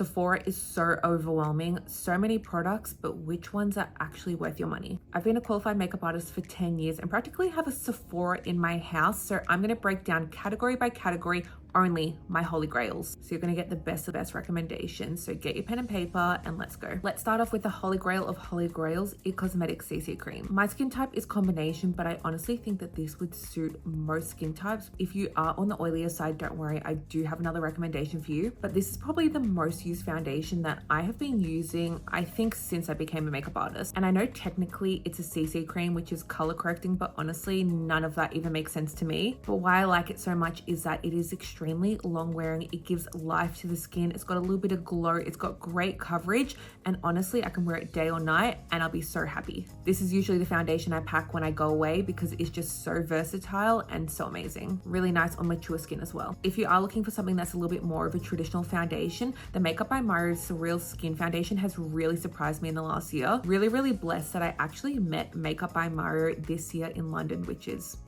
Sephora is so overwhelming, so many products, but which ones are actually worth your money? I've been a qualified makeup artist for 10 years and practically have a Sephora in my house, so I'm gonna break down category by category only my holy grails. So you're gonna get the best of best recommendations. So get your pen and paper and let's go. Let's start off with the holy grail of holy grails, It Cosmetics CC Cream. My skin type is combination, but I honestly think that this would suit most skin types. If you are on the oilier side, don't worry, I do have another recommendation for you, but this is probably the most used foundation that I have been using, I think, since I became a makeup artist. And I know technically it's a CC cream, which is color correcting, but honestly, none of that even makes sense to me. But why I like it so much is that it is extremely long wearing. It gives life to the skin. It's got a little bit of glow. It's got great coverage. And honestly, I can wear it day or night and I'll be so happy. This is usually the foundation I pack when I go away because it's just so versatile and so amazing. Really nice on mature skin as well. If you are looking for something that's a little bit more of a traditional foundation, the Makeup by Mario Surreal Skin Foundation has really surprised me in the last year. Really blessed that I actually met Makeup by Mario this year in London, which is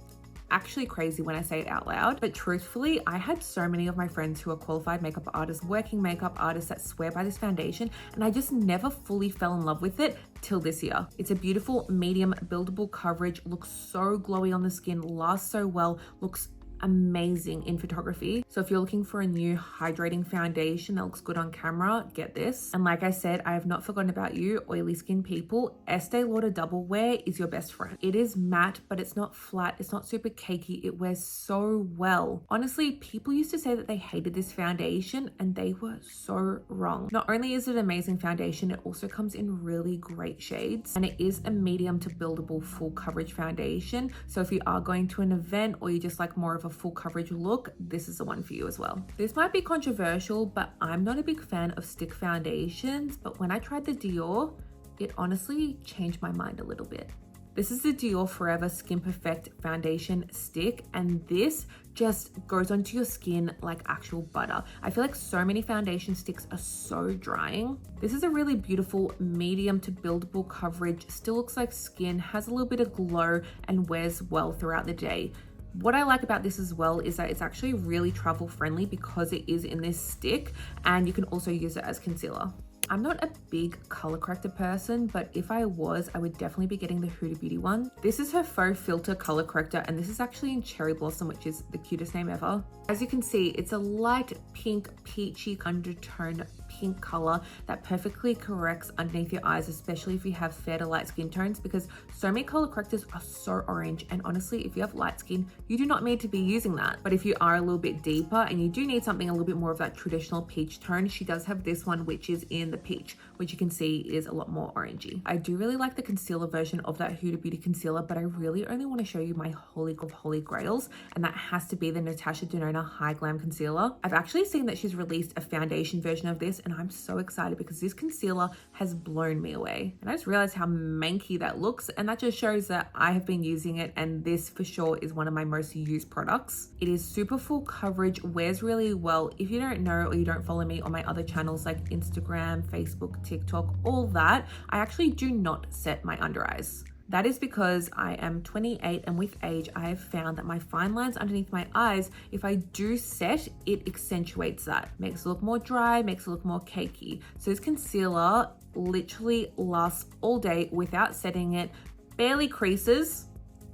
actually crazy when I say it out loud. But truthfully, I had so many of my friends who are qualified makeup artists, working makeup artists that swear by this foundation, and I just never fully fell in love with it till this year. It's a beautiful medium buildable coverage, looks so glowy on the skin, lasts so well, looks amazing in photography. So if you're looking for a new hydrating foundation that looks good on camera, get this. And like I said, I have not forgotten about you, oily skin people. Estee Lauder Double Wear is your best friend. It is matte, but it's not flat. It's not super cakey. It wears so well. Honestly, people used to say that they hated this foundation and they were so wrong. Not only is it an amazing foundation, it also comes in really great shades, and it is a medium to buildable full coverage foundation. So if you are going to an event or you just like more of a full coverage look, this is the one for you as well. This might be controversial, but I'm not a big fan of stick foundations, but when I tried the Dior, it honestly changed my mind a little bit. This is the Dior Forever Skin Perfect Foundation Stick, and this just goes onto your skin like actual butter. I feel like so many foundation sticks are so drying. This is a really beautiful medium to buildable coverage, still looks like skin, has a little bit of glow, and wears well throughout the day. What I like about this as well is that it's actually really travel friendly because it is in this stick, and you can also use it as concealer. I'm not a big color corrector person, but if I was, I would definitely be getting the Huda Beauty one. This is her faux filter color corrector, and this is actually in Cherry Blossom, which is the cutest name ever. As you can see, it's a light pink, peachy undertone pink color that perfectly corrects underneath your eyes, especially if you have fair to light skin tones, because so many color correctors are so orange, and honestly, if you have light skin, you do not need to be using that. But if you are a little bit deeper and you do need something a little bit more of that traditional peach tone, she does have this one, which is in the peach, which you can see is a lot more orangey. I do really like the concealer version of that Huda Beauty concealer, but I really only want to show you my holy of holy grails, and that has to be the Natasha Denona High Glam Concealer. I've actually seen that she's released a foundation version of this, and I'm so excited because this concealer has blown me away. And I just realized how manky that looks, and that just shows that I have been using it, and this for sure is one of my most used products. It is super full coverage, wears really well. If you don't know or you don't follow me on my other channels like Instagram, Facebook, TikTok, all that, I actually do not set my under eyes. That is because I am 28, and with age, I have found that my fine lines underneath my eyes, if I do set, it accentuates that. Makes it look more dry, makes it look more cakey. So this concealer literally lasts all day without setting it, barely creases.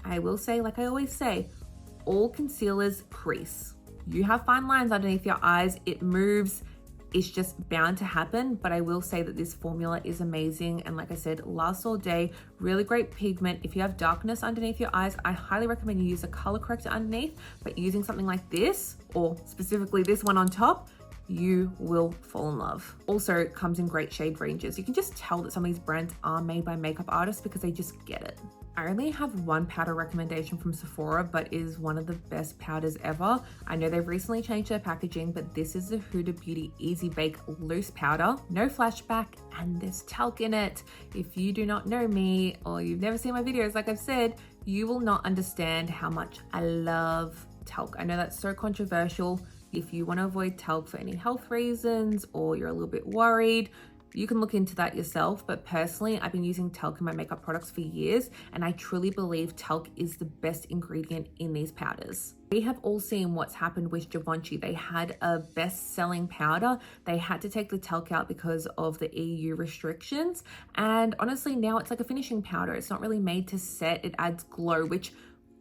I will say, like I always say, all concealers crease. You have fine lines underneath your eyes, it moves, it's just bound to happen. But I will say that this formula is amazing, and like I said, lasts all day, really great pigment. If you have darkness underneath your eyes, I highly recommend you use a color corrector underneath, but using something like this, or specifically this one on top, you will fall in love. Also, it comes in great shade ranges. You can just tell that some of these brands are made by makeup artists because they just get it. I only have one powder recommendation from Sephora, but it is one of the best powders ever. I know they've recently changed their packaging, but this is the Huda Beauty Easy Bake Loose Powder. No flashback, and there's talc in it. If you do not know me or you've never seen my videos, like I've said, you will not understand how much I love talc. I know that's so controversial. If you want to avoid talc for any health reasons or you're a little bit worried, You can look into that yourself, but personally, I've been using talc in my makeup products for years, and I truly believe talc is the best ingredient in these powders. We have all seen what's happened with Givenchy. They had a best-selling powder. They had to take the talc out because of the EU restrictions, and honestly, now it's like a finishing powder. It's not really made to set. It adds glow, which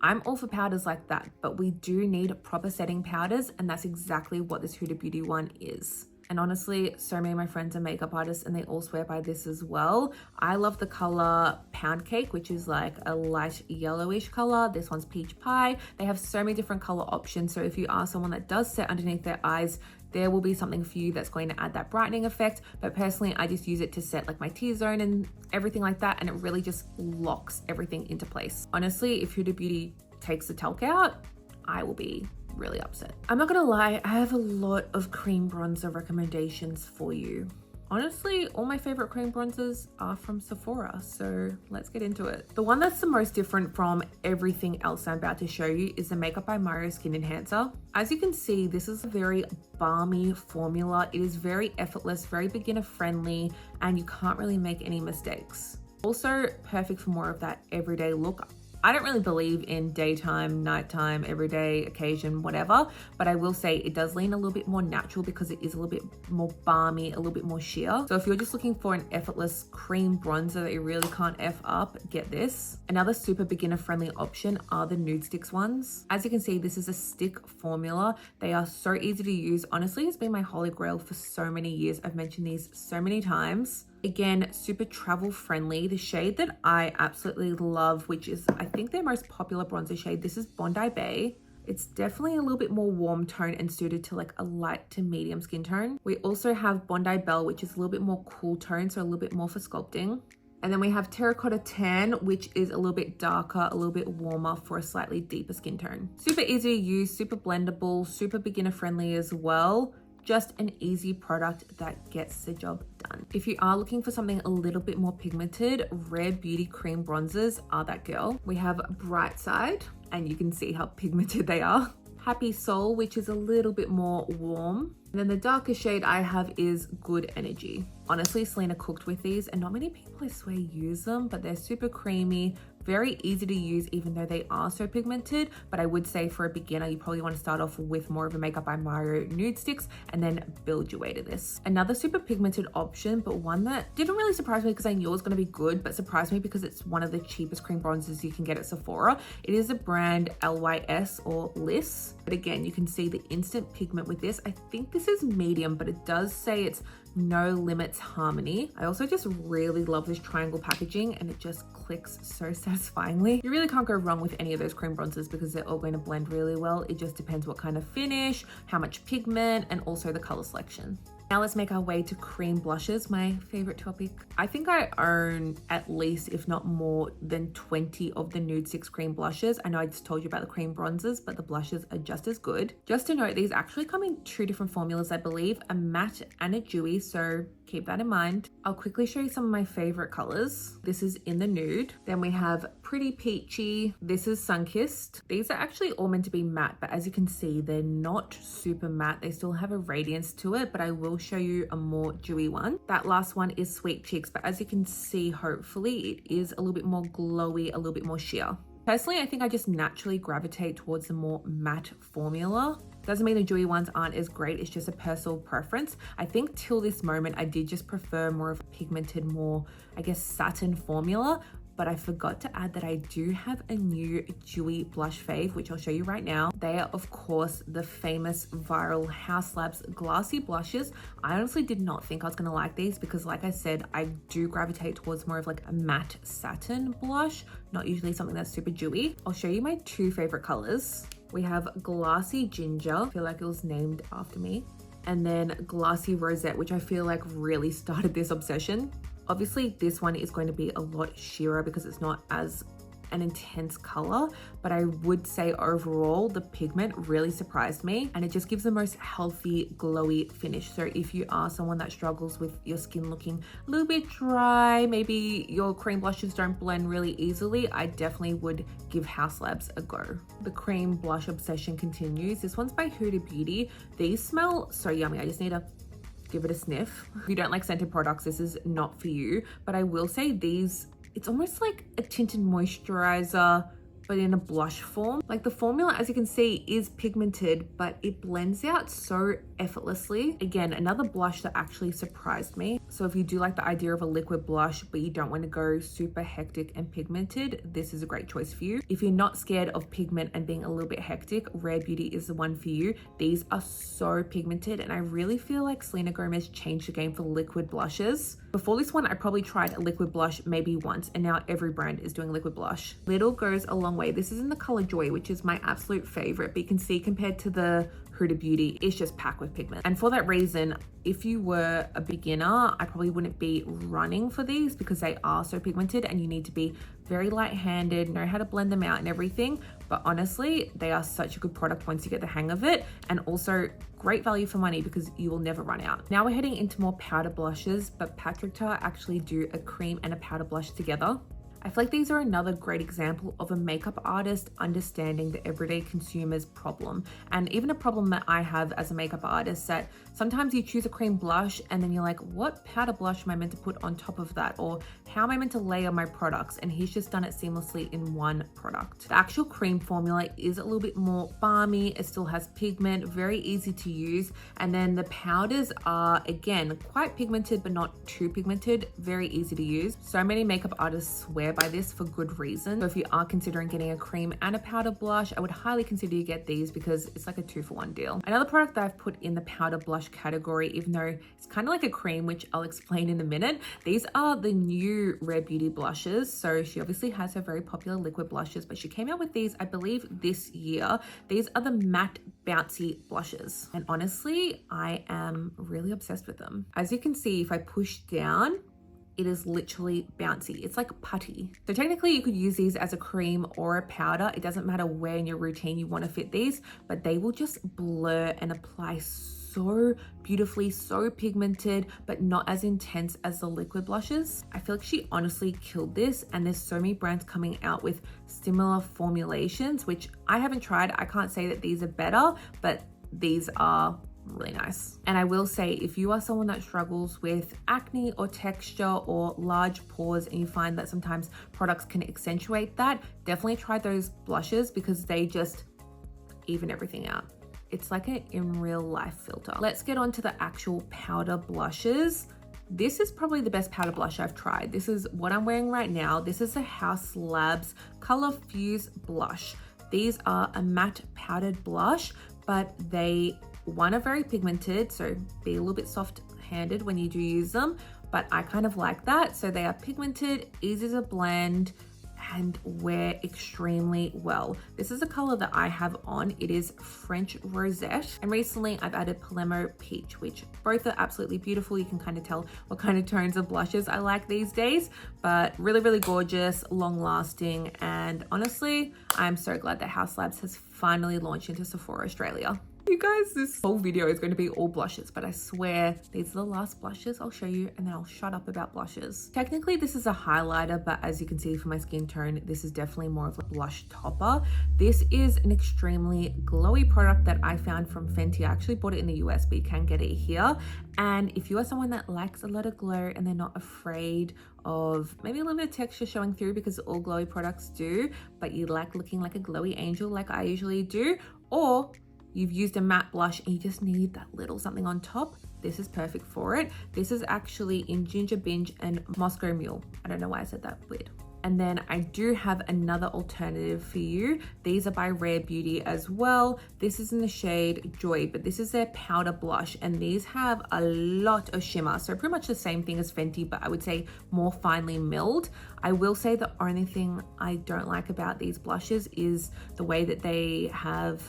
I'm all for powders like that, but we do need proper setting powders, and that's exactly what this Huda Beauty one is. And honestly, so many of my friends are makeup artists and they all swear by this as well. I love the color Pound Cake, which is like a light yellowish color. This one's Peach Pie. They have so many different color options. So if you are someone that does set underneath their eyes, there will be something for you that's going to add that brightening effect. But personally, I just use it to set like my T-zone and everything like that. And it really just locks everything into place. Honestly, if Huda Beauty takes the talc out, I will be really upset. I'm not gonna lie, I have a lot of cream bronzer recommendations for you. Honestly, all my favorite cream bronzers are from Sephora, so let's get into it. The one that's the most different from everything else I'm about to show you is the Makeup by Mario Skin Enhancer. As you can see, this is a very balmy formula. It is very effortless, very beginner friendly, and you can't really make any mistakes. Also perfect for more of that everyday look. I don't really believe in daytime, nighttime, everyday, occasion, whatever, but I will say it does lean a little bit more natural because it is a little bit more balmy, a little bit more sheer. So if you're just looking for an effortless cream bronzer that you really can't F up, get this. Another super beginner friendly option are the Nudestix ones. As you can see, this is a stick formula. They are so easy to use. Honestly, it's been my holy grail for so many years. I've mentioned these so many times. Again, super travel friendly. The shade that I absolutely love, which is I think their most popular bronzer shade, this is Bondi Bay. It's definitely a little bit more warm tone and suited to like a light to medium skin tone. We also have Bondi Belle, which is a little bit more cool tone, so a little bit more for sculpting. And then we have Terracotta Tan, which is a little bit darker, a little bit warmer for a slightly deeper skin tone. Super easy to use, super blendable, super beginner friendly as well. Just an easy product that gets the job done. If you are looking for something a little bit more pigmented, Rare Beauty cream bronzers are that girl. We have Bright Side, and you can see how pigmented they are. Happy Soul, which is a little bit more warm. And then the darkest shade I have is Good Energy. Honestly, Selena cooked with these, and not many people, I swear, use them, but they're super creamy, very easy to use even though they are so pigmented. But I would say for a beginner, you probably want to start off with more of a Makeup by Mario Nudestix and then build your way to this. Another super pigmented option, but one that didn't really surprise me because I knew it was going to be good, but surprised me because it's one of the cheapest cream bronzers you can get at Sephora. It is the brand LYS or Liss. But again, you can see the instant pigment with this. I think this is medium, but it does say it's No Limits Harmony. I also just really love this triangle packaging, and it just clicks so satisfyingly. You really can't go wrong with any of those cream bronzers because they're all going to blend really well. It just depends what kind of finish, how much pigment, and also the color selection. Now let's make our way to cream blushes, my favorite topic. I think I own at least, if not more than 20 of the Nudestix cream blushes. I know I just told you about the cream bronzers, but the blushes are just as good. Just to note, these actually come in two different formulas, I believe, a matte and a dewy, so keep that in mind. I'll quickly show you some of my favorite colors. This is in the nude. Then we have Pretty Peachy. This is Sunkissed. These are actually all meant to be matte, but as you can see, they're not super matte. They still have a radiance to it, but I will show you a more dewy one. That last one is Sweet Cheeks, but as you can see, hopefully it is a little bit more glowy, a little bit more sheer. Personally, I think I just naturally gravitate towards the more matte formula. Doesn't mean the dewy ones aren't as great, it's just a personal preference. I think till this moment, I did just prefer more of a pigmented, more, I guess, satin formula. But I forgot to add that I do have a new dewy blush fave, which I'll show you right now. They are, of course, the famous viral Hauslabs glassy blushes. I honestly did not think I was gonna like these because, like I said, I do gravitate towards more of like a matte satin blush, not usually something that's super dewy. I'll show you my two favorite colors. We have Glassy Ginger, I feel like it was named after me, and then Glassy Rosette, which I feel like really started this obsession. Obviously, this one is going to be a lot sheerer because it's not as an intense color, but I would say overall the pigment really surprised me, and it just gives the most healthy glowy finish. So if you are someone that struggles with your skin looking a little bit dry, maybe your cream blushes don't blend really easily, I definitely would give Hauslabs a go. The cream blush obsession continues. This one's by Huda Beauty. These smell so yummy. I just need a give it a sniff. If you don't like scented products, this is not for you. But I will say these, it's almost like a tinted moisturizer, but in a blush form. Like the formula, as you can see, is pigmented, but it blends out so effortlessly. Again, another blush that actually surprised me. So if you do like the idea of a liquid blush, but you don't want to go super hectic and pigmented, this is a great choice for you. If you're not scared of pigment and being a little bit hectic, Rare Beauty is the one for you. These are so pigmented, and I really feel like Selena Gomez changed the game for liquid blushes. Before this one, I probably tried a liquid blush maybe once, and now every brand is doing liquid blush. Little goes a long way. This is in the color Joy, which is my absolute favorite, but you can see compared to the Huda Beauty, it's just packed with pigment. And for that reason, if you were a beginner, I probably wouldn't be running for these because they are so pigmented and you need to be very light-handed, know how to blend them out and everything. But honestly, they are such a good product once you get the hang of it, and also great value for money because you will never run out. Now we're heading into more powder blushes, but Patrick Tar actually do a cream and a powder blush together. I feel like these are another great example of a makeup artist understanding the everyday consumer's problem, and even a problem that I have as a makeup artist, that sometimes you choose a cream blush and then you're like, what powder blush am I meant to put on top of that, or how am I meant to layer my products? And he's just done it seamlessly in one product. The actual cream formula is a little bit more balmy, it still has pigment, very easy to use, and then the powders are again quite pigmented but not too pigmented, very easy to use. So many makeup artists swear by this for good reason. So if you are considering getting a cream and a powder blush, I would highly consider you get these because it's like a 2-for-1 deal. Another product that I've put in the powder blush category, even though it's kind of like a cream, which I'll explain in a minute, these are the new Rare Beauty blushes. So she obviously has her very popular liquid blushes, but she came out with these, I believe, this year. These are the matte bouncy blushes, and honestly, I am really obsessed with them. As you can see, if I push down, it is literally bouncy. It's like putty. So technically you could use these as a cream or a powder. It doesn't matter where in your routine you want to fit these, but they will just blur and apply so beautifully, so pigmented, but not as intense as the liquid blushes. I feel like she honestly killed this, and there's so many brands coming out with similar formulations, which I haven't tried. I can't say that these are better, but these are really nice. And I will say, if you are someone that struggles with acne or texture or large pores, and you find that sometimes products can accentuate that, definitely try those blushes because they just even everything out. It's like an in real life filter. Let's get on to the actual powder blushes. This is probably the best powder blush I've tried. This is what I'm wearing right now. This is a Hauslabs Color Fuse blush. These are a matte powdered blush, but they are very pigmented, so be a little bit soft-handed when you do use them, but I kind of like that. So they are pigmented, easy to blend, and wear extremely well. This is a color that I have on. It is French Rosette, and recently I've added Palermo Peach, which both are absolutely beautiful. You can kind of tell what kind of tones of blushes I like these days, but really, really gorgeous, long lasting, and honestly, I'm so glad that Hauslabs has finally launched into Sephora Australia. You guys, this whole video is going to be all blushes, but I swear these are the last blushes I'll show you, and then I'll shut up about blushes. Technically, this is a highlighter, but as you can see from my skin tone, this is definitely more of a blush topper. This is an extremely glowy product that I found from Fenty. I actually bought it in the US, but you can get it here. And if you are someone that likes a lot of glow and they're not afraid of maybe a little bit of texture showing through, because all glowy products do, but you like looking like a glowy angel like I usually do, or you've used a matte blush and you just need that little something on top, this is perfect for it. This is actually in Ginger Binge and Moscow Mule. I don't know why I said that weird. And then I do have another alternative for you. These are by Rare Beauty as well. This is in the shade Joy, but this is their powder blush, and these have a lot of shimmer. So pretty much the same thing as Fenty, but I would say more finely milled. I will say the only thing I don't like about these blushes is the way that they have,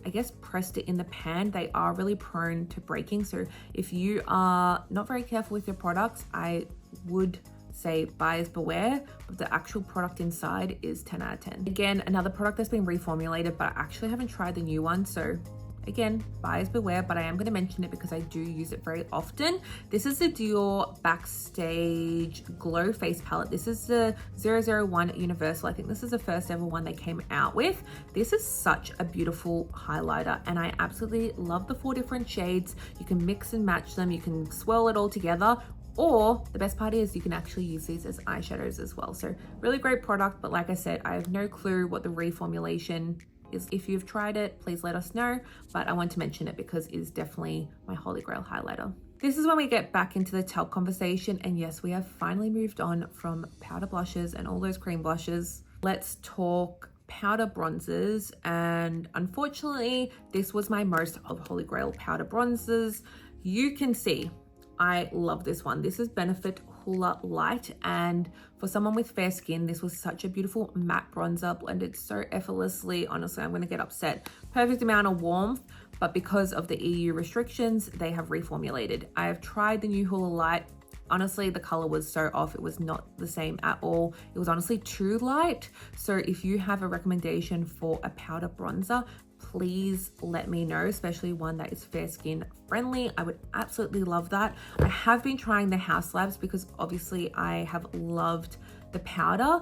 I guess, pressed it in the pan. They are really prone to breaking. So if you are not very careful with your products, I would say buyers beware, but the actual product inside is 10 out of 10. Again, another product that's been reformulated, but I actually haven't tried the new one, so Again, buyers beware, but I am going to mention it because I do use it very often. This is the Dior Backstage Glow Face Palette. This is the 001 Universal. I think this is the first ever one they came out with. This is such a beautiful highlighter and I absolutely love the 4 different shades. You can mix and match them. You can swirl it all together. Or the best part is you can actually use these as eyeshadows as well. So really great product, but like I said, I have no clue what the reformulation is. If you've tried it, please let us know, but I want to mention it because it is definitely my holy grail highlighter. This is when we get back into the talc conversation, and yes, we have finally moved on from powder blushes and all those cream blushes. Let's talk powder bronzers, and unfortunately this was my most of holy grail powder bronzers. You can see I love this one. This is Benefit Hoola Light, and for someone with fair skin, this was such a beautiful matte bronzer, blended so effortlessly. Honestly, I'm going to get upset. Perfect amount of warmth, but because of the EU restrictions, they have reformulated. I have tried the new Hoola Light. Honestly, the color was so off. It was not the same at all. It was honestly too light. So if you have a recommendation for a powder bronzer, please let me know, especially one that is fair skin friendly. I would absolutely love that. I have been trying the Hauslabs because obviously I have loved the powder.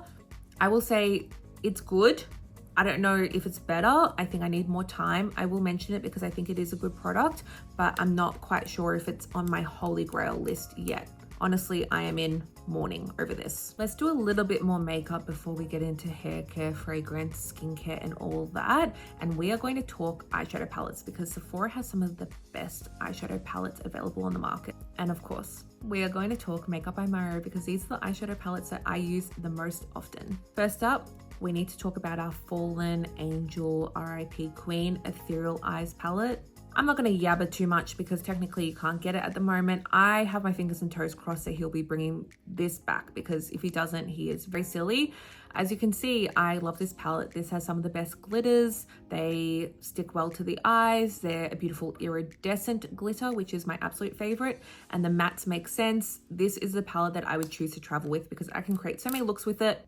I will say it's good. I don't know if it's better. I think I need more time. I will mention it because I think it is a good product, but I'm not quite sure if it's on my holy grail list yet. Honestly, I am in mourning over this. Let's do a little bit more makeup before we get into hair care, fragrance, skincare, and all that. And we are going to talk eyeshadow palettes because Sephora has some of the best eyeshadow palettes available on the market. And of course, we are going to talk Makeup by Maro because these are the eyeshadow palettes that I use the most often. First up, we need to talk about our Fallen Angel RIP Queen Ethereal Eyes palette. I'm not going to yabba too much because technically you can't get it at the moment. I have my fingers and toes crossed that he'll be bringing this back because if he doesn't, he is very silly. As you can see, I love this palette. This has some of the best glitters. They stick well to the eyes. They're a beautiful iridescent glitter, which is my absolute favorite. And the mattes make sense. This is the palette that I would choose to travel with because I can create so many looks with it.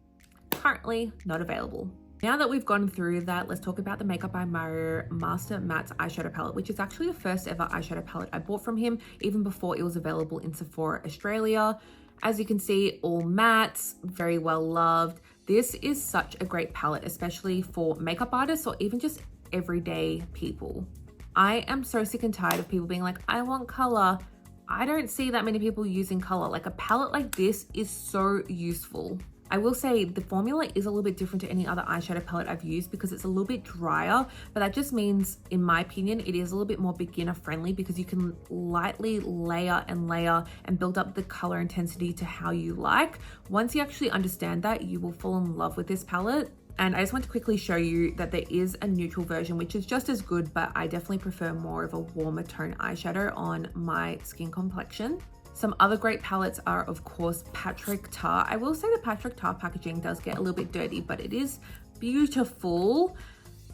Currently not available. Now that we've gone through that, let's talk about the Makeup by Maro Master Matte Eyeshadow Palette, which is actually the first ever eyeshadow palette I bought from him, even before it was available in Sephora Australia. As you can see, all mattes, very well loved. This is such a great palette, especially for makeup artists or even just everyday people. I am so sick and tired of people being like, I want color. I don't see that many people using color. Like a palette like this is so useful. I will say the formula is a little bit different to any other eyeshadow palette I've used because it's a little bit drier, but that just means, in my opinion, it is a little bit more beginner friendly because you can lightly layer and build up the color intensity to how you like. Once you actually understand that, you will fall in love with this palette. And I just want to quickly show you that there is a neutral version, which is just as good, but I definitely prefer more of a warmer tone eyeshadow on my skin complexion. Some other great palettes are, of course, Patrick Tar. I will say the Patrick Tar packaging does get a little bit dirty, but it is beautiful.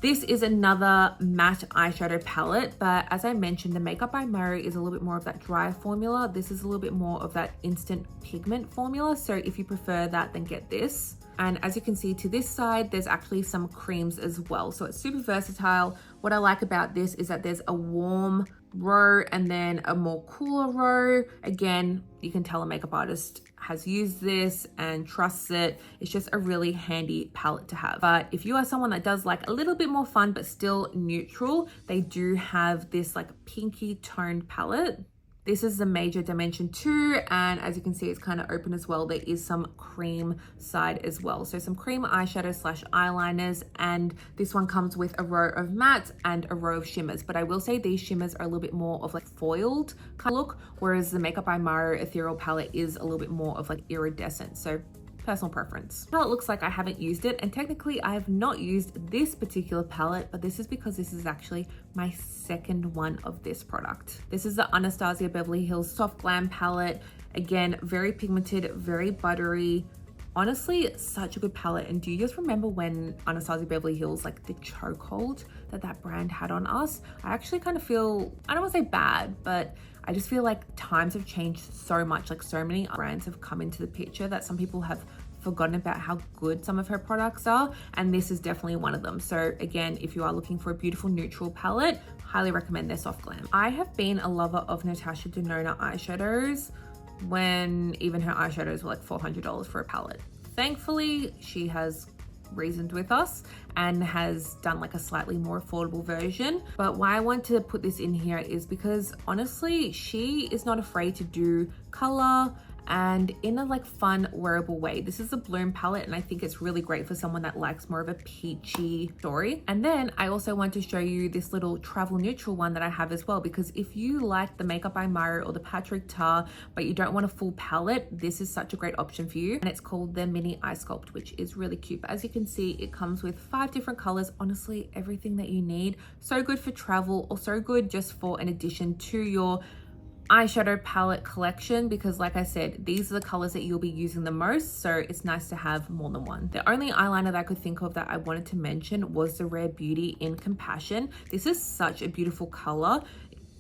This is another matte eyeshadow palette, but as I mentioned, the Makeup by Maro is a little bit more of that dry formula. This is a little bit more of that instant pigment formula. So if you prefer that, then get this. And as you can see to this side, there's actually some creams as well. So it's super versatile. What I like about this is that there's a warm row and then a more cooler row. Again, you can tell a makeup artist has used this and trusts it. It's just a really handy palette to have. But if you are someone that does like a little bit more fun but still neutral, they do have this like pinky toned palette. This is the Major Dimension 2, and as you can see, it's kind of open as well. There is some cream side as well. So some cream eyeshadow slash eyeliners, and this one comes with a row of mattes and a row of shimmers. But I will say these shimmers are a little bit more of like foiled kind of look, whereas the Makeup by Maro Ethereal palette is a little bit more of like iridescent. So personal preference. Now it looks like I haven't used it, and technically I have not used this particular palette, but this is because this is actually my second one of this product. This is the Anastasia Beverly Hills Soft Glam palette. Again, very pigmented, very buttery. Honestly, such a good palette. And do you just remember when Anastasia Beverly Hills, like the chokehold that brand had on us? I actually kind of feel, I don't want to say bad, but I just feel like times have changed so much. Like so many brands have come into the picture that some people have forgotten about how good some of her products are, and this is definitely one of them. So again, if you are looking for a beautiful neutral palette, highly recommend their soft glam. I have been a lover of Natasha Denona eyeshadows when even her eyeshadows were like $400 for a palette. Thankfully, she has reasoned with us and has done like a slightly more affordable version. But why I want to put this in here is because honestly, she is not afraid to do color and in a like fun wearable way. This is a Bloom palette and I think it's really great for someone that likes more of a peachy story. And then I also want to show you this little travel neutral one that I have as well, because if you like the Makeup by Miro or the Patrick Tar but you don't want a full palette, this is such a great option for you. And it's called the Mini Eye Sculpt, which is really cute. But as you can see, it comes with 5 different colors. Honestly, everything that you need. So good for travel, or so good just for an addition to your eyeshadow palette collection, because like I said, these are the colors that you'll be using the most, so it's nice to have more than one. The only eyeliner that I could think of that I wanted to mention was the Rare Beauty in Compassion. This is such a beautiful color.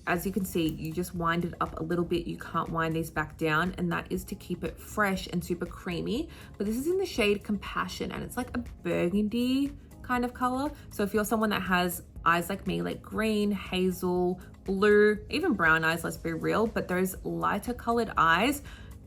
As you can see, you just wind it up a little bit. You can't wind these back down, and that is to keep it fresh and super creamy. But this is in the shade Compassion, and it's like a burgundy kind of color. So if you're someone that has eyes like me, like green, hazel, blue, even brown eyes, let's be real, but those lighter colored eyes,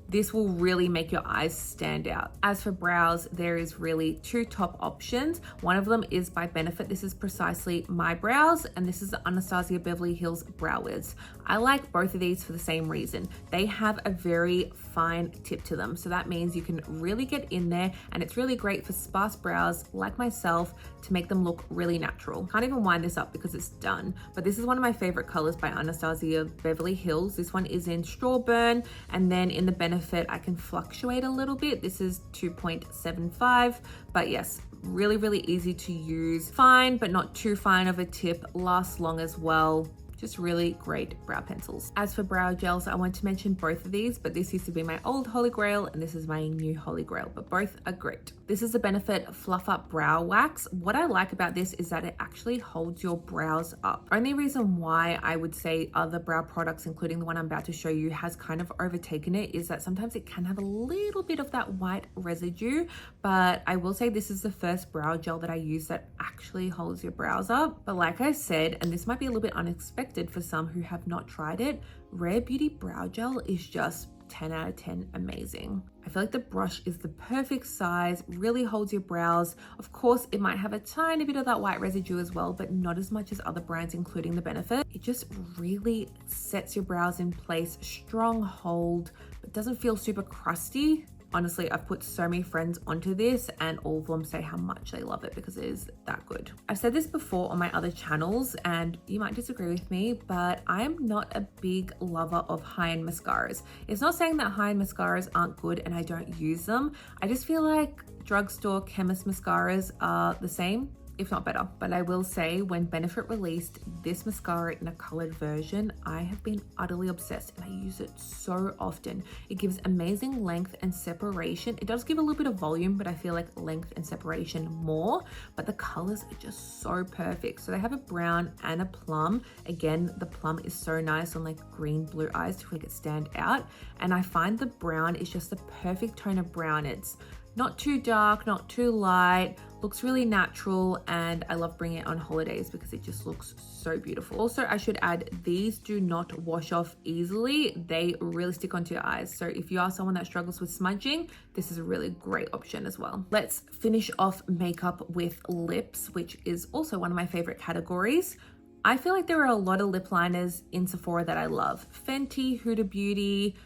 this will really make your eyes stand out. As for brows, there is really 2 top options. One of them is by Benefit. This is precisely my brows, and this is the Anastasia Beverly Hills Brow Wiz. I like both of these for the same reason. They have a very fine tip to them, so that means you can really get in there, and it's really great for sparse brows like myself to make them look really natural. Can't even wind this up because it's done, but this is one of my favorite colors by Anastasia Beverly Hills. This one is in Strawburn, and then in the Benefit I can fluctuate a little bit. This is 2.75, but yes, really easy to use. Fine, but not too fine of a tip. Lasts long as well. Just really great brow pencils. As for brow gels, I want to mention both of these, but this used to be my old holy grail and this is my new holy grail, but both are great. This is the Benefit Fluff Up Brow Wax. What I like about this is that it actually holds your brows up. Only reason why I would say other brow products, including the one I'm about to show you, has kind of overtaken it is that sometimes it can have a little bit of that white residue, but I will say this is the first brow gel that I use that actually holds your brows up. But like I said, and this might be a little bit unexpected for some who have not tried it, Rare Beauty Brow Gel is just 10 out of 10 amazing. I feel like the brush is the perfect size, really holds your brows. Of course, it might have a tiny bit of that white residue as well, but not as much as other brands, including the Benefit. It just really sets your brows in place, strong hold, but doesn't feel super crusty. Honestly, I've put so many friends onto this and all of them say how much they love it because it is that good. I've said this before on my other channels and you might disagree with me, but I am not a big lover of high-end mascaras. It's not saying that high-end mascaras aren't good and I don't use them. I just feel like drugstore chemist mascaras are the same, if not better. But I will say, when Benefit released this mascara in a colored version, I have been utterly obsessed and I use it so often. It gives amazing length and separation. It does give a little bit of volume, but I feel like length and separation more, but the colors are just so perfect. So they have a brown and a plum. Again, the plum is so nice on like green blue eyes to make it stand out. And I find the brown is just the perfect tone of brown. It's not too dark, not too light, looks really natural, and I love bringing it on holidays because it just looks so beautiful. Also, I should add, these do not wash off easily. They really stick onto your eyes. So if you are someone that struggles with smudging, this is a really great option as well. Let's finish off makeup with lips, which is also one of my favorite categories. I feel like there are a lot of lip liners in Sephora that I love. Fenty, Huda Beauty,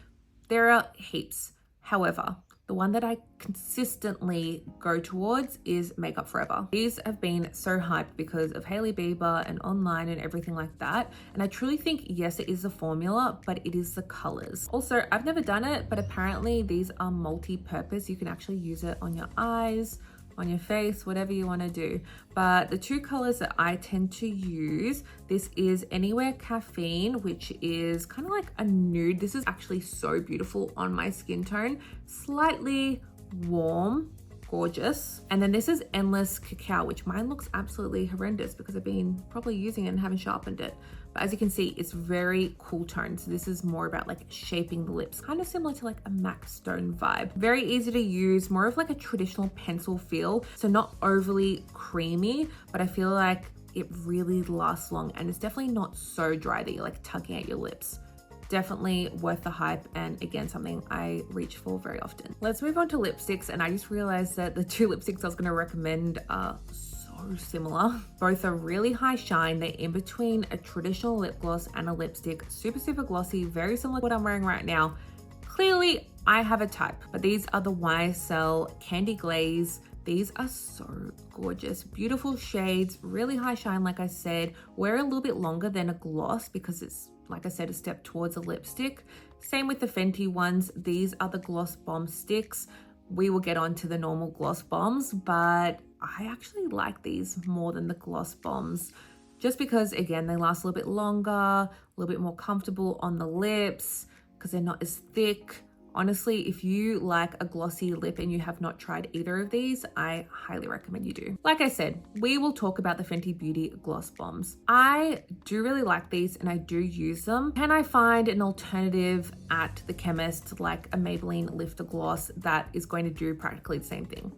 there are heaps. However, the one that I consistently go towards is Makeup Forever. These have been so hyped because of Hailey Bieber and online and everything like that. And I truly think, yes, it is a formula, but it is the colors. Also, I've never done it, but apparently these are multi-purpose. You can actually use it on your eyes, on your face, whatever you want to do. But the 2 colors that I tend to use, this is Anywhere Caffeine, which is kind of like a nude. This is actually so beautiful on my skin tone. Slightly warm, gorgeous. And then this is Endless Cacao, which mine looks absolutely horrendous because I've been probably using it and haven't sharpened it. But as you can see, it's very cool tone. So this is more about like shaping the lips, kind of similar to like a MAC Stone vibe. Very easy to use, more of like a traditional pencil feel. So not overly creamy, but I feel like it really lasts long, and it's definitely not so dry that you're like tugging at your lips. Definitely worth the hype, and again, something I reach for very often. Let's move on to lipsticks, and I just realized that the two lipsticks I was going to recommend are so similar. Both are really high shine. They're in between a traditional lip gloss and a lipstick. Super, super glossy, very similar to what I'm wearing right now. Clearly, I have a type, but these are the YSL Candy Glaze. These are so gorgeous, beautiful shades, really high shine. Like I said, wear a little bit longer than a gloss because it's, like I said, a step towards a lipstick. Same with the Fenty ones. These are the Gloss Bomb sticks. We will get on to the normal Gloss Bombs, but I actually like these more than the Gloss Bombs just because, again, they last a little bit longer, a little bit more comfortable on the lips because they're not as thick. Honestly, if you like a glossy lip and you have not tried either of these, I highly recommend you do. Like I said, we will talk about the Fenty Beauty Gloss Bombs. I do really like these and I do use them. Can I find an alternative at the chemist like a Maybelline Lifter Gloss that is going to do practically the same thing?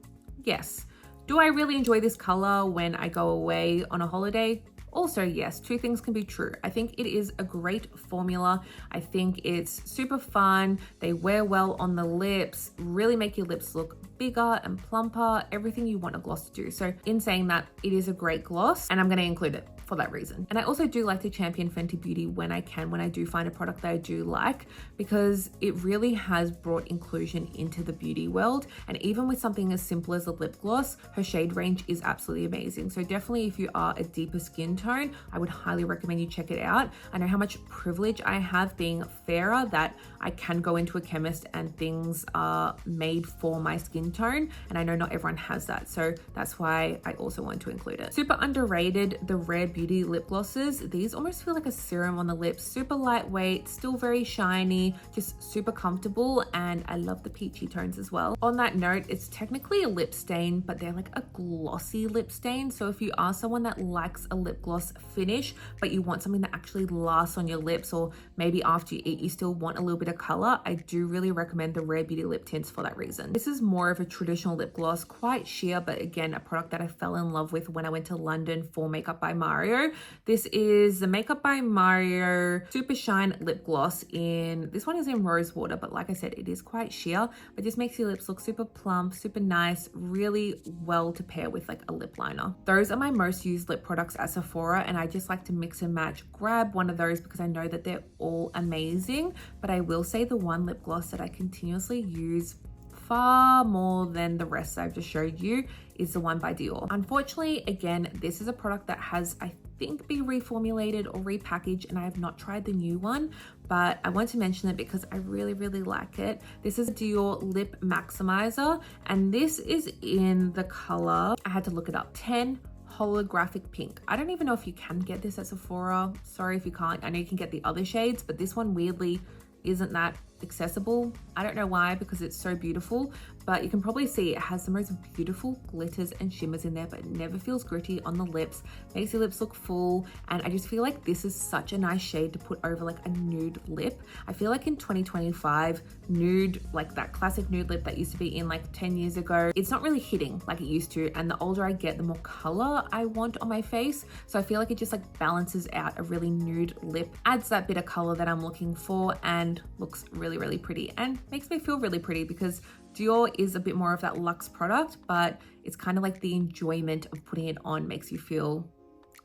Yes. Do I really enjoy this color when I go away on a holiday? Also, yes, two things can be true. I think it is a great formula. I think it's super fun. They wear well on the lips, really make your lips look bigger and plumper, everything you want a gloss to do. So in saying that, it is a great gloss and I'm going to include it for that reason. And I also do like to champion Fenty Beauty when I can, when I do find a product that I do like, because it really has brought inclusion into the beauty world. And even with something as simple as a lip gloss, her shade range is absolutely amazing. So definitely if you are a deeper skin tone, I would highly recommend you check it out. I know how much privilege I have being fairer that I can go into a chemist and things are made for my skin tone. And I know not everyone has that. So that's why I also want to include it. Super underrated, the Rare Beauty lip glosses. These almost feel like a serum on the lips, super lightweight, still very shiny, just super comfortable. And I love the peachy tones as well. On that note, it's technically a lip stain, but they're like a glossy lip stain. So if you are someone that likes a lip gloss finish, but you want something that actually lasts on your lips, or maybe after you eat, you still want a little bit of color, I do really recommend the Rare Beauty lip tints for that reason. This is more of a traditional lip gloss, quite sheer, but again, a product that I fell in love with when I went to London for Makeup by Mario. This is the Makeup by Mario Super Shine Lip Gloss in, this one is in Rose Water, but like I said, it is quite sheer, but just makes your lips look super plump, super nice, really well to pair with like a lip liner. Those are my most used lip products at Sephora, and I just like to mix and match, grab one of those because I know that they're all amazing. But I will say the one lip gloss that I continuously use far more than the rest I've just showed you is the one by Dior. Unfortunately, again, this is a product that has, I think, been reformulated or repackaged, and I have not tried the new one, but I want to mention it because I really, really like it. This is a Dior Lip Maximizer, and this is in the color, I had to look it up, 10 Holographic Pink. I don't even know if you can get this at Sephora. Sorry if you can't. I know you can get the other shades, but this one weirdly isn't that accessible. I don't know why, because it's so beautiful, but you can probably see it has the most beautiful glitters and shimmers in there, but it never feels gritty on the lips, makes your lips look full. And I just feel like this is such a nice shade to put over like a nude lip. I feel like in 2025, nude, like that classic nude lip that used to be in like 10 years ago, it's not really hitting like it used to. And the older I get, the more color I want on my face. So I feel like it just like balances out a really nude lip, adds that bit of color that I'm looking for, and looks really, really pretty and makes me feel really pretty, because Dior is a bit more of that luxe product, but it's kind of like the enjoyment of putting it on makes you feel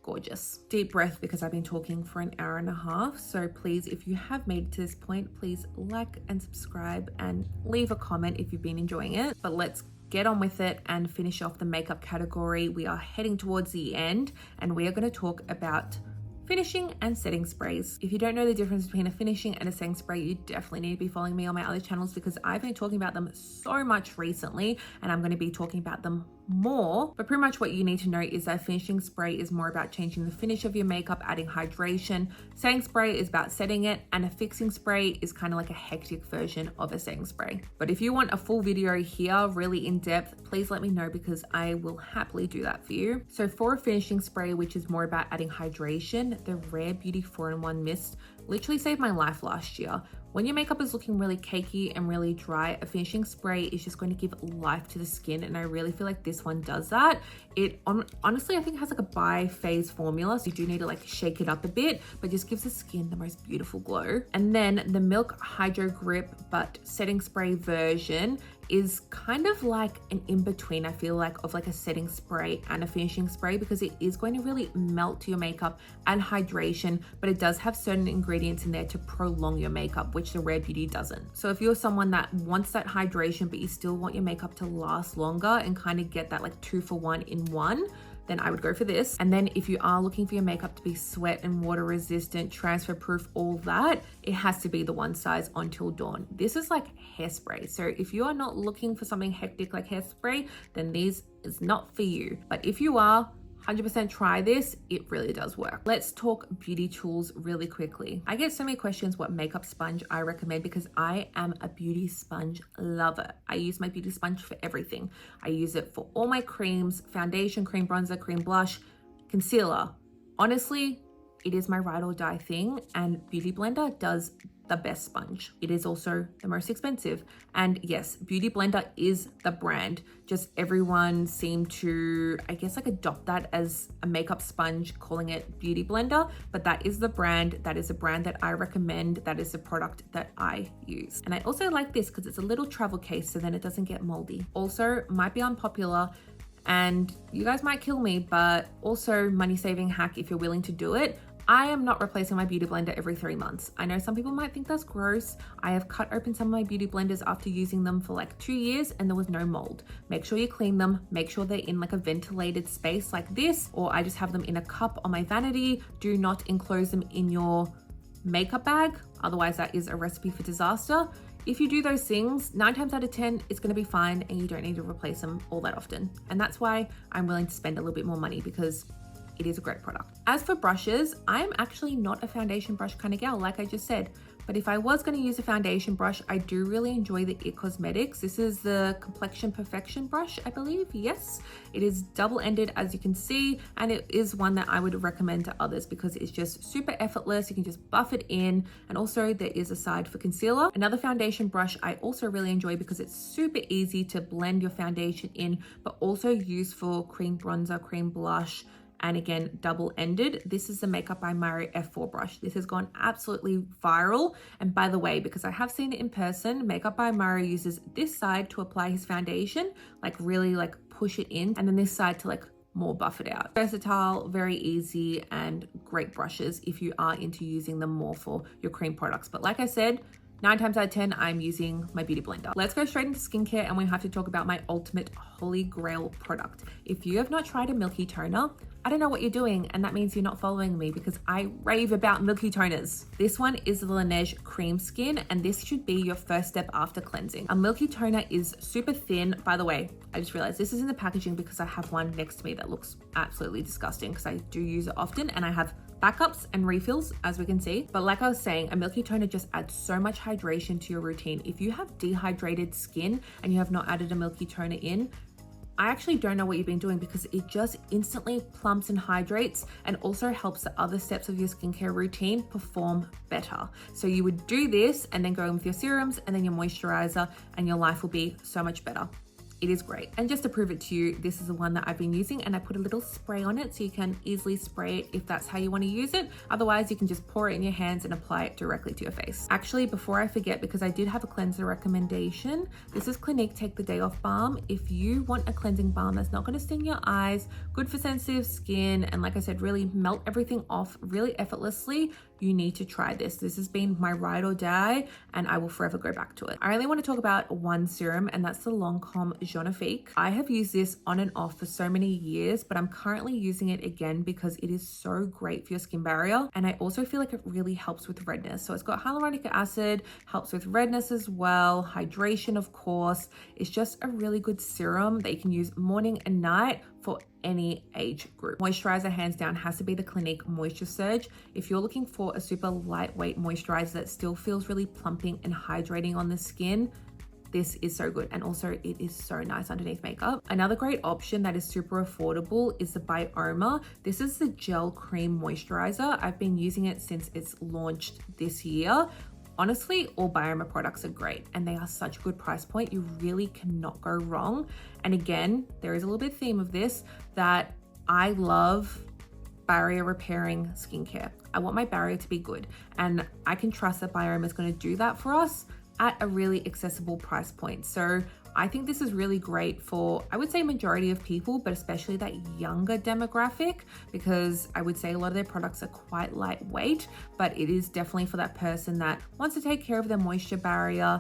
gorgeous. Deep breath, because I've been talking for an hour and a half. So please, if you have made it to this point, please like and subscribe and leave a comment if you've been enjoying it. But let's get on with it and finish off the makeup category. We are heading towards the end, and we are going to talk about finishing and setting sprays. If you don't know the difference between a finishing and a setting spray, you definitely need to be following me on my other channels, because I've been talking about them so much recently, and I'm going to be talking about them more, but pretty much what you need to know is that finishing spray is more about changing the finish of your makeup, adding hydration. Setting spray is about setting it, and a fixing spray is kind of like a hectic version of a setting spray. But if you want a full video here, really in depth, please let me know because I will happily do that for you. So for a finishing spray, which is more about adding hydration, the Rare Beauty 4-in-1 Mist literally saved my life last year. When your makeup is looking really cakey and really dry, a finishing spray is just going to give life to the skin, and I really feel like this one does that. It honestly, I think it has like a bi-phase formula, so you do need to like shake it up a bit, but just gives the skin the most beautiful glow. And then the Milk Hydro Grip but setting spray version is kind of like an in-between, I feel like, of like a setting spray and a finishing spray, because it is going to really melt your makeup and hydration, but it does have certain ingredients in there to prolong your makeup, which the Rare Beauty doesn't. So if you're someone that wants that hydration but you still want your makeup to last longer and kind of get that like 2-for-1 in one, then I would go for this. And then if you are looking for your makeup to be sweat and water resistant, transfer proof, all that, it has to be the One Size Until Dawn. This is like hairspray. So if you are not looking for something hectic like hairspray, then this is not for you. But if you are, 100% try this, it really does work. Let's talk beauty tools really quickly. I get so many questions what makeup sponge I recommend because I am a beauty sponge lover. I use my beauty sponge for everything. I use it for all my creams, foundation, cream bronzer, cream blush, concealer. Honestly, it is my ride or die thing, and Beauty Blender does the best sponge. It is also the most expensive. And yes, Beauty Blender is the brand. Just everyone seemed to, I guess, like adopt that as a makeup sponge, calling it Beauty Blender, but that is the brand. That is a brand that I recommend. That is the product that I use. And I also like this because it's a little travel case, so then it doesn't get moldy. Also, might be unpopular, and you guys might kill me, but also money saving hack if you're willing to do it. I am not replacing my beauty blender every 3 months. I know some people might think that's gross. I have cut open some of my beauty blenders after using them for like 2 years and there was no mold. Make sure you clean them. Make sure they're in like a ventilated space like this, or I just have them in a cup on my vanity. Do not enclose them in your makeup bag. Otherwise that is a recipe for disaster. If you do those things, 9 times out of 10, it's gonna be fine and you don't need to replace them all that often. And that's why I'm willing to spend a little bit more money, because it is a great product. As for brushes, I'm actually not a foundation brush kind of gal, like I just said. But if I was going to use a foundation brush, I do really enjoy the IT Cosmetics. This is the Complexion Perfection brush, I believe. Yes, it is double-ended, as you can see, and it is one that I would recommend to others because it's just super effortless. You can just buff it in, and also there is a side for concealer. Another foundation brush I also really enjoy because it's super easy to blend your foundation in, but also use for cream bronzer, cream blush, and again, double-ended. This is the Makeup by Mari F4 brush. This has gone absolutely viral. And by the way, because I have seen it in person, Makeup by Mari uses this side to apply his foundation, like really like push it in, and then this side to like more buff it out. Versatile, very easy, and great brushes if you are into using them more for your cream products. But like I said, 9 times out of 10, I'm using my Beauty Blender. Let's go straight into skincare, and we have to talk about my ultimate holy grail product. If you have not tried a milky toner, I don't know what you're doing, and that means you're not following me because I rave about milky toners. This one is the Laneige Cream Skin, and this should be your first step after cleansing. A milky toner is super thin. By the way, I just realized this is in the packaging because I have one next to me that looks absolutely disgusting because I do use it often, and I have backups and refills, as we can see. But like I was saying, a milky toner just adds so much hydration to your routine. If you have dehydrated skin and you have not added a milky toner in, I actually don't know what you've been doing, because it just instantly plumps and hydrates and also helps the other steps of your skincare routine perform better. So you would do this and then go in with your serums and then your moisturizer, and your life will be so much better. It is great. And just to prove it to you, this is the one that I've been using, and I put a little spray on it so you can easily spray it if that's how you want to use it. Otherwise, you can just pour it in your hands and apply it directly to your face. Actually, before I forget, because I did have a cleanser recommendation, this is Clinique Take the Day Off Balm. If you want a cleansing balm that's not going to sting your eyes, good for sensitive skin, and like I said, really melt everything off really effortlessly, you need to try this. This has been my ride or die, and I will forever go back to it. I only want to talk about one serum, and that's the Lancome Genifique. I have used this on and off for so many years, but I'm currently using it again because it is so great for your skin barrier. And I also feel like it really helps with redness. So it's got hyaluronic acid, helps with redness as well, hydration, of course. It's just a really good serum that you can use morning and night for any age group. Moisturizer, hands down, has to be the Clinique Moisture Surge. If you're looking for a super lightweight moisturizer that still feels really plumping and hydrating on the skin, this is so good. And also it is so nice underneath makeup. Another great option that is super affordable is the Bioma. This is the gel cream moisturizer. I've been using it since it's launched this year. Honestly, all Bioma products are great and they are such a good price point. You really cannot go wrong. And again, there is a little bit theme of this, that I love barrier repairing skincare. I want my barrier to be good, and I can trust that Bioma is going to do that for us at a really accessible price point. So I think this is really great for, I would say, majority of people, but especially that younger demographic, because I would say a lot of their products are quite lightweight, but it is definitely for that person that wants to take care of their moisture barrier,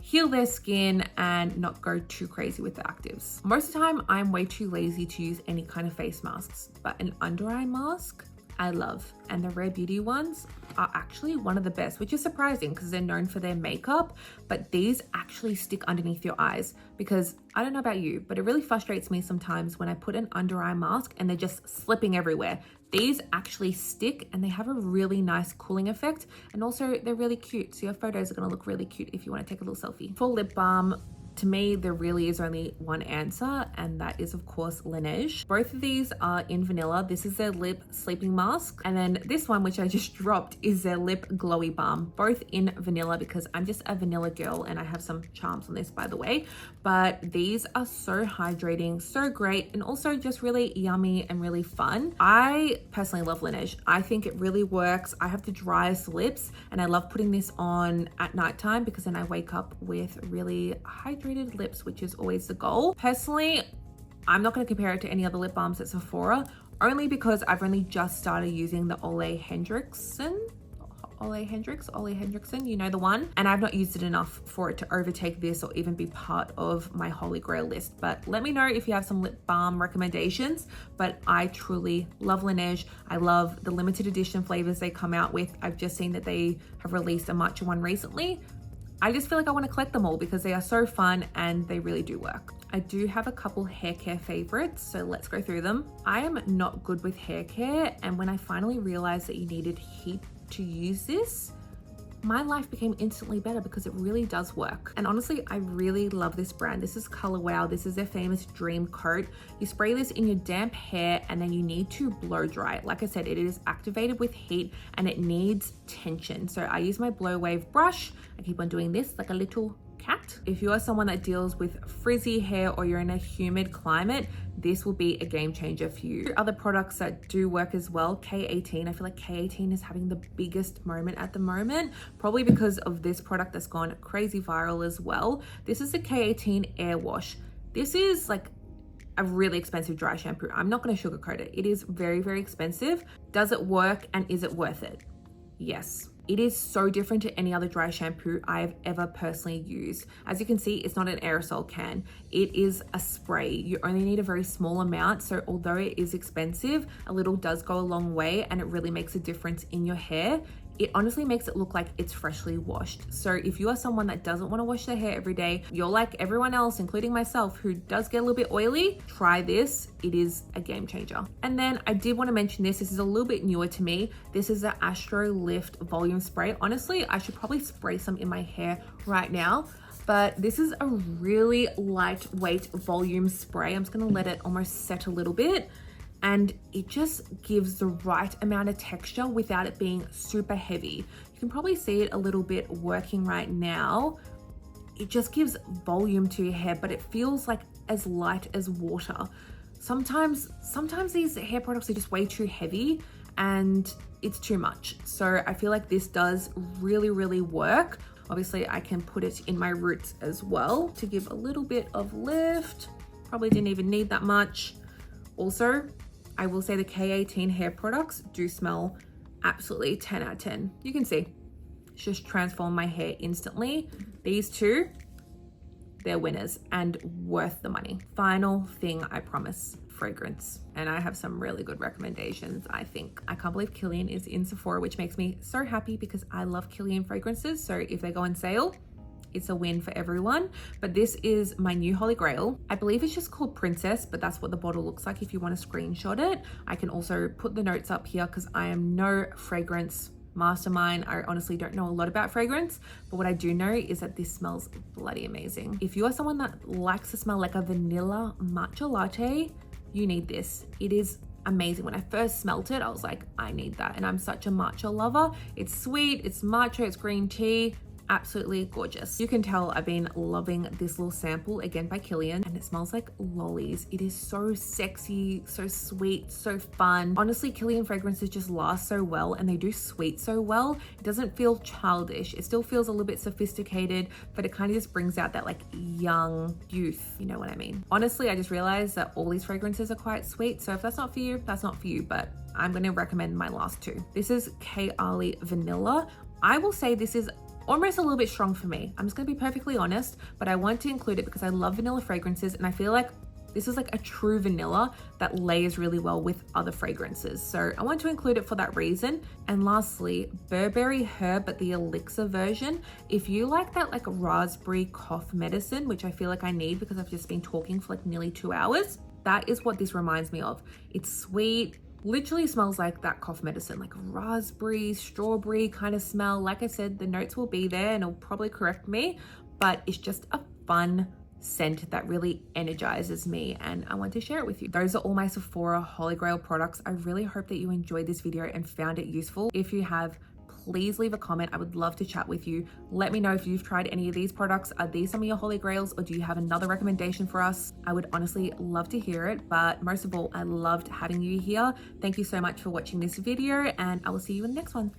heal their skin, and not go too crazy with the actives. Most of the time, I'm way too lazy to use any kind of face masks, but an under eye mask, I love. And the Rare Beauty ones are actually one of the best, which is surprising because they're known for their makeup, but these actually stick underneath your eyes. Because I don't know about you, but it really frustrates me sometimes when I put an under eye mask and they're just slipping everywhere. These actually stick and they have a really nice cooling effect, and also they're really cute. So your photos are going to look really cute if you want to take a little selfie. For lip balm, to me, there really is only one answer, and that is, of course, Laneige. Both of these are in vanilla. This is their lip sleeping mask. And then this one, which I just dropped, is their lip glowy balm, both in vanilla because I'm just a vanilla girl and I have some charms on this, by the way. But these are so hydrating, so great, and also just really yummy and really fun. I personally love Laneige. I think it really works. I have the driest lips and I love putting this on at nighttime because then I wake up with really hydrated lips, which is always the goal. Personally, I'm not going to compare it to any other lip balms at Sephora, only because I've only just started using the Ole Hendrickson, you know the one, and I've not used it enough for it to overtake this or even be part of my holy grail list. But let me know if you have some lip balm recommendations. But I truly love Laneige. I love the limited edition flavors they come out with. I've just seen that they have released a matcha one recently. I just feel like I want to collect them all because they are so fun and they really do work. I do have a couple hair care favorites, so let's go through them. I am not good with hair care, and when I finally realized that you needed heat to use this, my life became instantly better because it really does work. And honestly, I really love this brand. This is Color Wow. This is their famous Dream Coat. You spray this in your damp hair and then you need to blow dry it. Like I said, it is activated with heat and it needs tension. So I use my blow wave brush. I keep on doing this like a little cat. If you are someone that deals with frizzy hair or you're in a humid climate, this will be a game changer for you. Other products that do work as well, K18. I feel like K18 is having the biggest moment at the moment, probably because of this product that's gone crazy viral as well. This is the K18 Air Wash. This is like a really expensive dry shampoo. I'm not going to sugarcoat it. It is very, very expensive. Does it work and is it worth it? Yes. It is so different to any other dry shampoo I've ever personally used. As you can see, it's not an aerosol can. It is a spray. You only need a very small amount. So although it is expensive, a little does go a long way and it really makes a difference in your hair. It honestly makes it look like it's freshly washed. So if you are someone that doesn't want to wash their hair every day, you're like everyone else, including myself, who does get a little bit oily, try this. It is a game changer. And then I did want to mention this. This is a little bit newer to me. This is the Astro Lift Volume Spray. Honestly, I should probably spray some in my hair right now. But this is a really lightweight volume spray. I'm just going to let it almost set a little bit. And it just gives the right amount of texture without it being super heavy. You can probably see it a little bit working right now. It just gives volume to your hair, but it feels like as light as water. Sometimes these hair products are just way too heavy and it's too much. So I feel like this does really, really work. Obviously I can put it in my roots as well to give a little bit of lift. Probably didn't even need that much. Also, I will say the K18 hair products do smell absolutely 10 out of 10. You can see it's just transformed my hair instantly. These two, they're winners and worth the money. Final thing, I promise, fragrance. And I have some really good recommendations, I think. I can't believe Kilian is in Sephora, which makes me so happy because I love Kilian fragrances. So if they go on sale, it's a win for everyone. But this is my new holy grail. I believe it's just called Princess, but that's what the bottle looks like if you want to screenshot it. I can also put the notes up here because I am no fragrance mastermind. I honestly don't know a lot about fragrance, but what I do know is that this smells bloody amazing. If you are someone that likes to smell like a vanilla matcha latte, you need this. It is amazing. When I first smelt it, I was like, I need that. And I'm such a matcha lover. It's sweet, it's matcha, it's green tea. Absolutely gorgeous. You can tell I've been loving this little sample again by Kilian, and it smells like lollies. It is so sexy, so sweet, so fun. Honestly, Kilian fragrances just last so well, and they do sweet so well. It doesn't feel childish. It still feels a little bit sophisticated, but it kind of just brings out that like young youth, you know what I mean? Honestly, I just realized that all these fragrances are quite sweet. So if that's not for you, that's not for you, but I'm going to recommend my last two. This is Kayali Vanilla. I will say this is almost a little bit strong for me. I'm just gonna be perfectly honest, but I want to include it because I love vanilla fragrances, and I feel like this is like a true vanilla that layers really well with other fragrances. So I want to include it for that reason. And lastly, Burberry Herb, but the elixir version. If you like that like raspberry cough medicine, which I feel like I need because I've just been talking for like nearly 2 hours, that is what this reminds me of. It's sweet, literally smells like that cough medicine, like raspberry, strawberry kind of smell. Like I said, the notes will be there and it'll probably correct me, but it's just a fun scent that really energizes me, and I want to share it with you. Those are all my Sephora Holy Grail products. I really hope that you enjoyed this video and found it useful. If you have, please leave a comment. I would love to chat with you. Let me know if you've tried any of these products. Are these some of your holy grails, or do you have another recommendation for us? I would honestly love to hear it, but most of all, I loved having you here. Thank you so much for watching this video, and I will see you in the next one.